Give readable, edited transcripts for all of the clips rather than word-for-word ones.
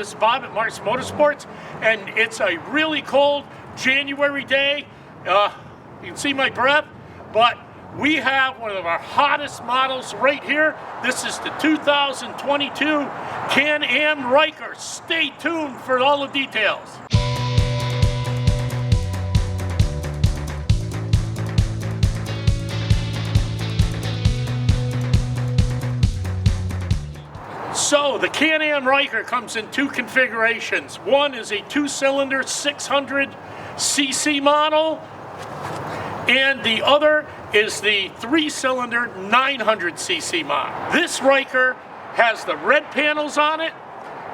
This is Bob at Mark's Motorsports, and it's a really cold January day. You can see my breath, but we have one of our hottest models right here. This is the 2022 Can-Am Ryker. Stay tuned for all the details. So the Can-Am Ryker comes in two configurations. One is a 2-cylinder 600cc model, and the other is the 3-cylinder 900cc model. This Ryker has the red panels on it.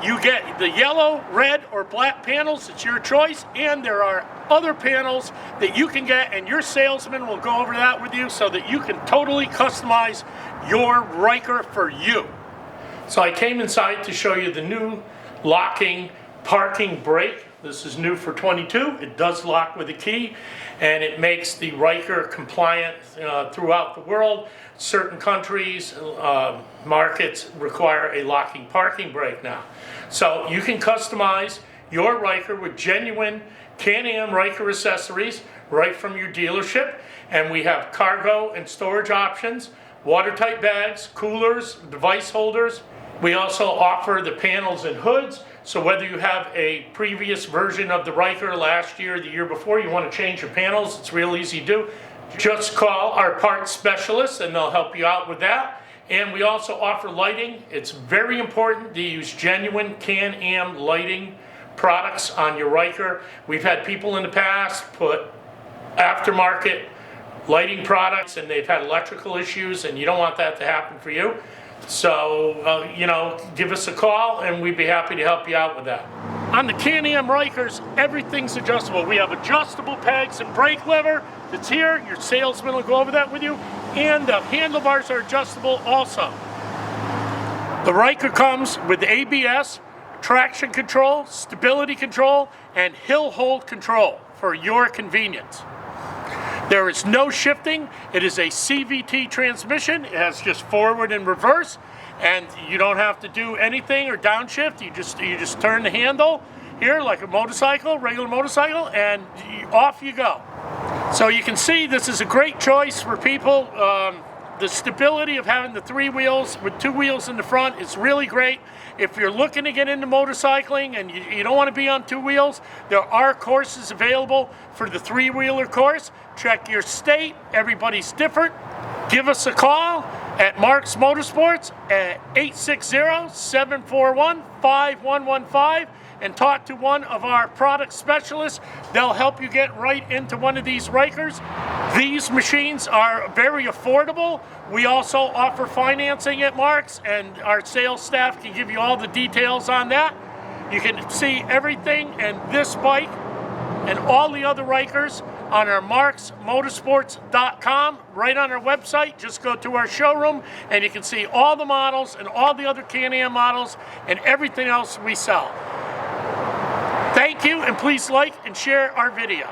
You get the yellow, red, or black panels. It's your choice, and there are other panels that you can get, and your salesman will go over that with you so that you can totally customize your Ryker for you. So I came inside to show you the new locking parking brake. This is new for 22. It does lock with a key, and it makes the Ryker compliant throughout the world. Certain countries, markets require a locking parking brake now. So you can customize your Ryker with genuine Can-Am Ryker accessories right from your dealership. And we have cargo and storage options, watertight bags, coolers, device holders. We also offer the panels and hoods, so whether you have a previous version of the Ryker last year or the year before, you want to change your panels, it's real easy to do. Just call our parts specialists and they'll help you out with that. And we also offer lighting. It's very important to use genuine Can-Am lighting products on your Ryker. We've had people in the past put aftermarket lighting products and they've had electrical issues, and you don't want that to happen for you. So, give us a call and we'd be happy to help you out with that. On the Can-Am Rykers, everything's adjustable. We have adjustable pegs and brake lever that's here. Your salesman will go over that with you. And the handlebars are adjustable also. The Ryker comes with ABS, traction control, stability control, and hill hold control for your convenience. There is no shifting. It is a CVT transmission. It has just forward and reverse, and you don't have to do anything or downshift. You just turn the handle here like a motorcycle, regular motorcycle, and off you go. So you can see this is a great choice for people. The stability of having the 3 wheels with 2 wheels in the front is really great. If you're looking to get into motorcycling and you don't want to be on 2 wheels, there are courses available for the 3-wheeler course. Check your state. Everybody's different. Give us a call at Mark's Motorsports at 860-741-5115 and talk to one of our product specialists. They'll help you get right into one of these Rykers. These machines are very affordable. We also offer financing at Mark's, and our sales staff can give you all the details on that. You can see everything and this bike and all the other Rykers on our marksmotorsports.com, right on our website. Just go to our showroom and you can see all the models and all the other Can-Am models and everything else we sell. Thank you, and please like and share our video.